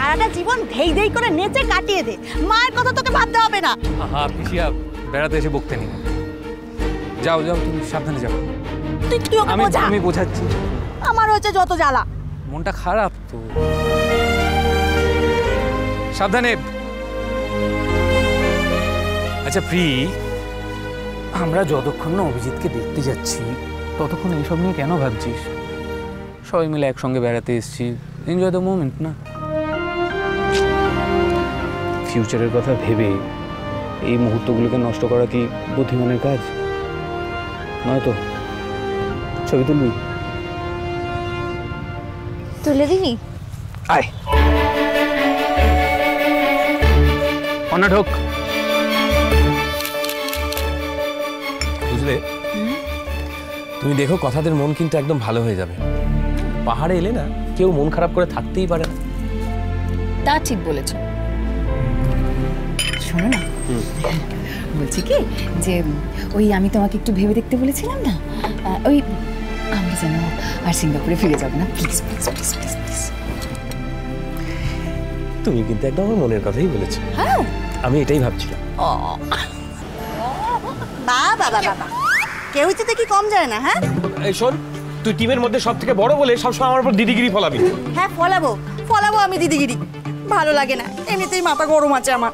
সারাটা জীবন ধেই ধেই করে নেচে কাটিয়ে দে, মায়ের কথা তোকে ভাবতে হবে না। হ্যাঁ পিসিয়া, বেড়াতে এসে বকতে নেই। যাও যাও, তুমি সাবধানে যাও। তুই ওকে বোঝা। আমি বোঝাচ্ছি। আমার হচ্ছে যত জ্বালা। মনটা খারাপ তো। সাবধানে। আচ্ছা প্রি, আমরা যতক্ষণ না অভিজিৎকে দেখতে যাচ্ছি ততক্ষণ এইসব নিয়ে কেন ভাবছিস? সবাই মিলে একসঙ্গে বেড়াতে এসেছি, এনজয় দ্য মোমেন্ট না? ফিউচারের কথা ভেবে এই মুহূর্তগুলোকে নষ্ট করা কি বুদ্ধিমানের কাজ নয়তো? ছবি তুলবি? তুলে দিবি? আয় অনা ঢোক। বুঝলে, তুমি দেখো কথাদের মন কিন্তু একদম ভালো হয়ে যাবে। পাহাড়ে এলে না কেউ মন খারাপ করে থাকতেই পারে না। তা ঠিক বলেছ। শোনো না, বলছি কি যে ওই আমি তোমাকে একটু ভেবে দেখতে বলেছিলাম না, ওই আমরা যেন আর সিঙ্গাপুরে ফিরে যাবো না, please please please please please. তুমি কিন্তু একদম আমার মনের কথাই বলেছো। হ্যাঁ, আমি এটাই ভাবছিলাম। বাবা বাবা, কেউ যেতে কি কম যায় না? হ্যাঁ এই শোন, তুই টিমের মধ্যে সব থেকে বড় বলে সবসময় আমার উপর দিদিগিরি ফলাবি। হ্যাঁ, ফলাবো ফলাবো আমি দিদিগিরি। ভালো লাগে না, এমনিতেই মাথা গরম আছে আমার।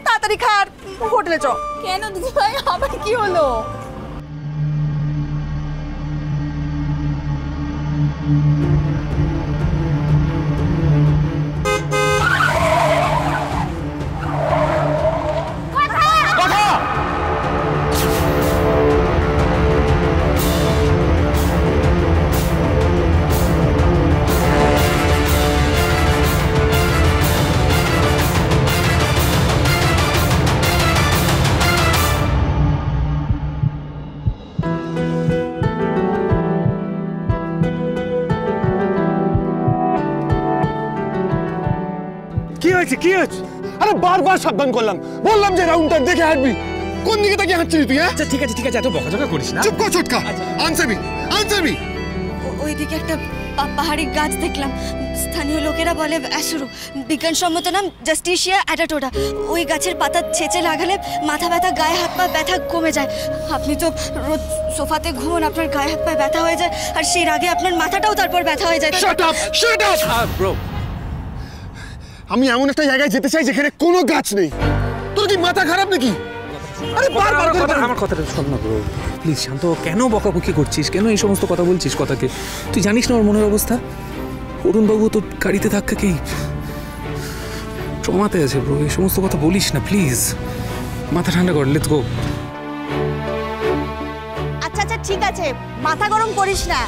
তাড়াতাড়ি খার, হোটেলে চ। কেন দিদি ভাই, আবার কি হলো? কি হয়েছে? আরে বারবার সাবধান করলাম, বললাম যে রাউন্ডটা দেখে হাঁটবি। কোন দিকে তাকিয়ে হাঁটছিস তুই? আচ্ছা ঠিক আছে ঠিক আছে, এত বকাঝকা করিস না। চুপ কর ছোটকা, আনসারবি আনসারবি। ওইদিকে একটা পাহাড়ি গাছ দেখলাম, স্থানীয় লোকেরা বলে অ্যাসুরো, বিজ্ঞানসম্মত নাম জাস্টিসিয়া অ্যাডাটোডা। ওই গাছের পাতা ছেঁচে লাগালে মাথা ব্যথা, গায়ে হাত পা ব্যথা কমে যায়। আপনি তো রোজ সোফাতে ঘুমোন, আপনার গায়ে হাত পা ব্যথা হয়ে যায়, আর সেই আগে আপনার মাথাটাও তারপর ব্যথা হয়ে যায়। Shut up shut up bro, আমি এমন একটা জায়গায় যেতে চাই যেখানে কোনো গাছ নেই। তোর কি মাথা খারাপ নাকি? আরে বারবার আমার কথাটা শোন না ব্রো, প্লিজ শান্ত। কেন বকাবকি করছিস? কেন এই সমস্ত কথা বলছিস? কথাকে তুই জানিস না ওর মনের অবস্থা? অরুণবাবু তো গাড়িতে ধাক্কা খেয়ে ট্রমাতে আছে ব্রো। এই সমস্ত কথা বলিস না প্লিজ, মাথা ঠান্ডা কর। Let's go. আচ্ছা আচ্ছা ঠিক আছে, মাথা গরম করিস না।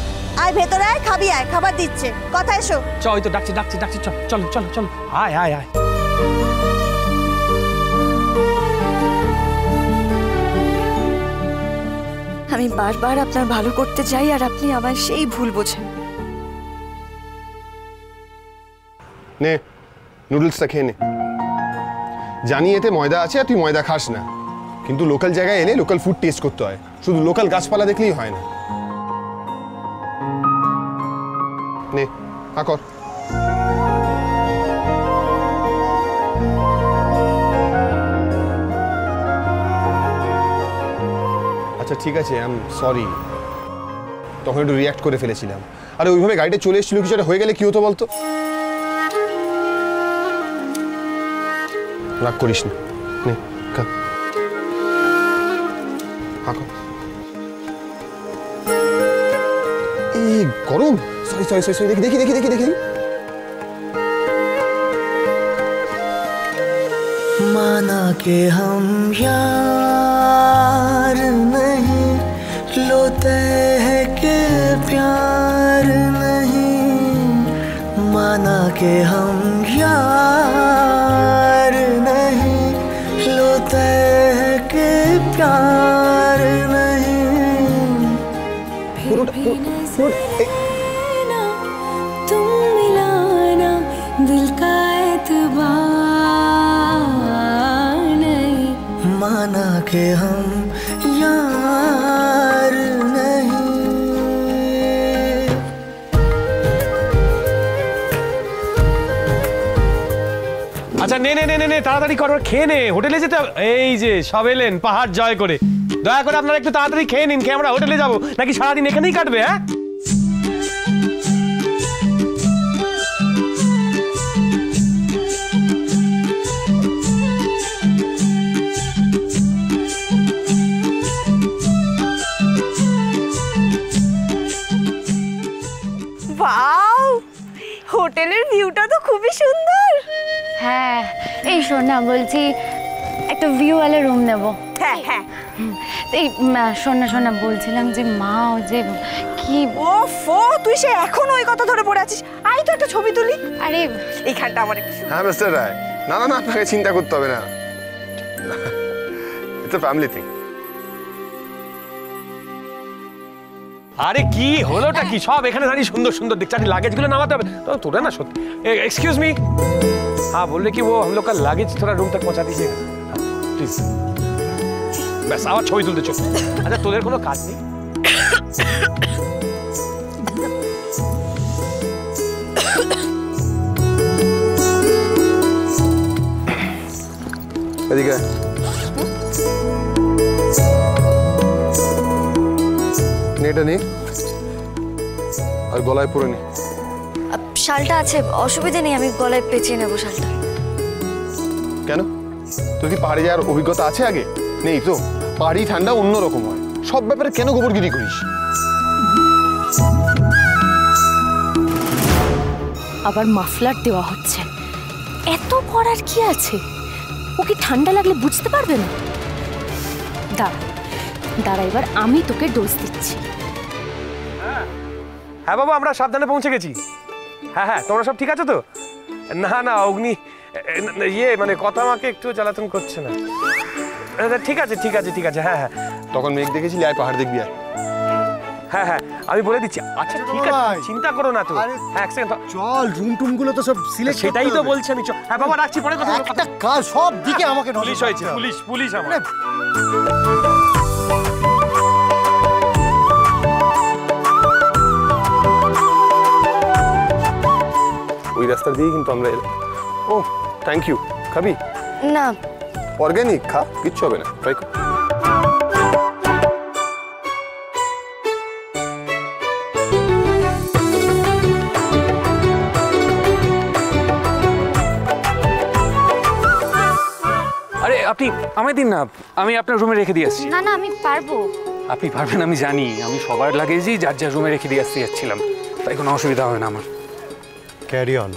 আয় ভেতরে আয়, খাবি আয়, খাবার দিচ্ছে। কথা এসো। চ, ওই তো ডাকছি ডাকছি ডাকছি, চল চল চল চল, আয় আয় আয়। আমি বারবার আপনার ভালো করতে চাই, আর আপনি আমার সেই ভুল বোঝেন। নে নুডলসটা খেয়ে নে। জানি এতে ময়দা আছে আর তুই ময়দা খাস না, কিন্তু লোকাল জায়গায় এলে লোকাল ফুড টেস্ট করতে হয়। শুধু লোকাল গাছপালা দেখলেই হয় না। নে হা কর। আচ্ছা ঠিক আছে, আই এম সরি, তখন একটু রিয়াক্ট করে ফেলেছিলাম। আরে ওইভাবে গাড়িটা চলে এসেছিল, কিছু একটা হয়ে গেলে কি হতো বলতো? রাগ করিস না, নে খা। হাঁকো। এই গরম, সরি সরি সরি, দেখি দেখি দেখি দেখি দেখি। माना के हम यार नहीं, लोते हैं के प्यार नहीं। माना के हम यार नहीं, लोते हैं के प्यार नहीं। फिर भी तुम मिलाना दिल का एतबार नहीं। माना के हम यार नहीं। আচ্ছা নে নে নে নে নে তাড়াতাড়ি করো, খেয়ে নে, হোটেলে যেতে হবে। এই যে সব এলেন পাহাড় জয় করে, দয়া করে আপনারা একটু তাড়াতাড়ি খেয়ে নিন, খেয়ে আমরা হোটেলে যাবো, নাকি সারাদিন এখানেই কাটবে? হ্যাঁ ওয়াও, হোটেলের ভিউটা তো খুবই সুন্দর। হ্যাঁ এই শোন না, বলছি একটা ভিউওয়ালা রুম নেব। হ্যাঁ হ্যাঁ। এই শোন না বলছিলাম যে মা ও যে কি ওফো, তুই সে এখনো ওই কথা ধরে পড়ে আছিস। আই তো একটা ছবি তুলি। আরে এইখানটা আমার একটু হ্যাঁ মিস্টার রায়, না না না, আপনাকে চিন্তা করতে হবে না, ইটস আ ফ্যামিলি থিং। আরে কি হলোটা কি, সব এখানে দাঁড়িয়ে সুন্দর সুন্দর দেখছি, আরে লাগেজগুলো নামাতে হবে তো। তোরা না সত্যি, एक्सक्यूज मी, हाँ बोल रहे कि वो हम लोग का लगेज थोड़ा रूम तक पहुंचा दीजिएगा प्लीज। बस आवाज ছবি তুলতে চল। আচ্ছা তোদের কোনো কাজ নেই? এদিকে নেটা নে আর গলায় পরে নে। শালটা আছে, অসুবিধা নেই, আমি গলায় পেঁচিয়ে নেবো শালটা। কেন, তোর কি পাহাড়ে যাওয়ার অভিজ্ঞতা আছে আগে? নেই তো? পাহাড়ি ঠান্ডা অন্যরকম হয়, সব ব্যাপারে কেন গোবরগিরি করিস? আবার মাফলার দেওয়া হচ্ছে, এত করার কি আছে? ওকে ঠান্ডা লাগলে বুঝতে পারবে না। দাঁড়া এবার আমি তোকে ডোজ দিচ্ছি। হ্যাঁ বাবা, আমরা সাবধানে পৌঁছে গেছি। হ্যাঁ হ্যাঁ, তোমরা সব ঠিক আছে তো? না না অগ্নি, ইয়ে মানে কথা আমাকে একটু জ্বালাতন করছে না। ঠিক আছে ঠিক আছে ঠিক আছে, হ্যাঁ হ্যাঁ। তখন মেঘ দেখেছিলি, আয় পাহাড় দেখবি, আয়। হ্যাঁ হ্যাঁ আমি বলে দিচ্ছি। আচ্ছা ঠিক আছে, চিন্তা করো না তো। হ্যাঁ এক সেকেন্ড চল, রুম টুম গুলো তো সব সিলেক্ট, সেটাই তো বলছি আমি। হ্যাঁ বাবা রাখছি, পরে কথা বলবো। একটা কাজ সব দিকে আমাকে পুলিশ হয়েছে, পুলিশ পুলিশ আমার। ওই রাস্তা দিয়ে কিন্তু আমরা এলাম। ও থ্যাংক ইউ। খাবি? না অর্গানিক খা, কিচ্ছু হবে না, ট্রাই কর। আরে আপনি আমায় দিন না, আমি আপনার রুমে রেখে দিয়ে আসছি। না না আমি পারবো। আপনি পারবেন আমি জানি, আমি সবার লাগেজই যার যার রুমে রেখে দিয়ে আসতে যাচ্ছিলাম, তাই কোনো অসুবিধা হবে না আমার। Carry on.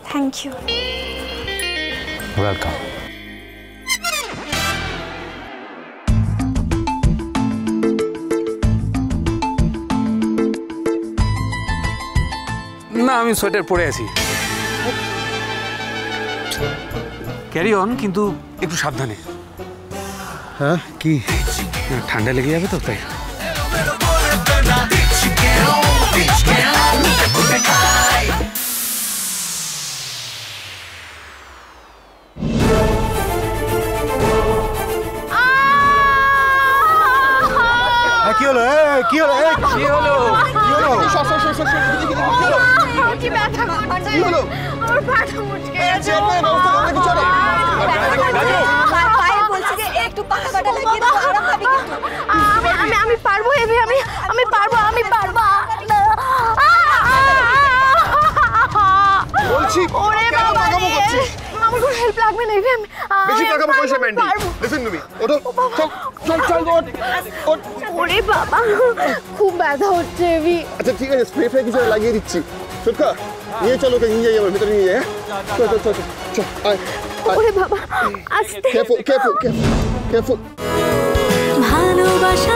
Thank you. Welcome. না আমি সোয়েটার পরে আছি। ক্যারি অন, কিন্তু একটু সাবধানে। হ্যাঁ কি ঠান্ডা লেগে যাবে তো, তাই। কি হলো? কি হলো? কি হলো? কি হলো? কি ব্যথা করছে? কি হলো? ওর পাটা মুচকে গেছে। পায়ে বলছি যে একটু পাটা লাগিয়ে দাও, আরাম পাবি কিন্তু। আমি পারবো, আমি পারবো, আমি পারবো। বলছি ওরে বাবা রে, আমার কোনো হেল্প লাগবে না। বেশি টাকা পয়সা ম্যান্ডি, লিসেন টু মি, ওঠো, চল চল চল, ওঠ। ওরে বাবা, খুব ব্যথা হচ্ছে। আচ্ছা ঠিক আছে, স্প্রে ফ্রে কিছু লাগিয়ে দিচ্ছি। ছোটকা নিয়ে চলো, ওকে নিয়ে যাই, আমার ভিতরে নিয়ে যাই। চল চল চল চল, আয়। ওরে বাবা, আস্তে। Careful careful careful. ভালোবাসা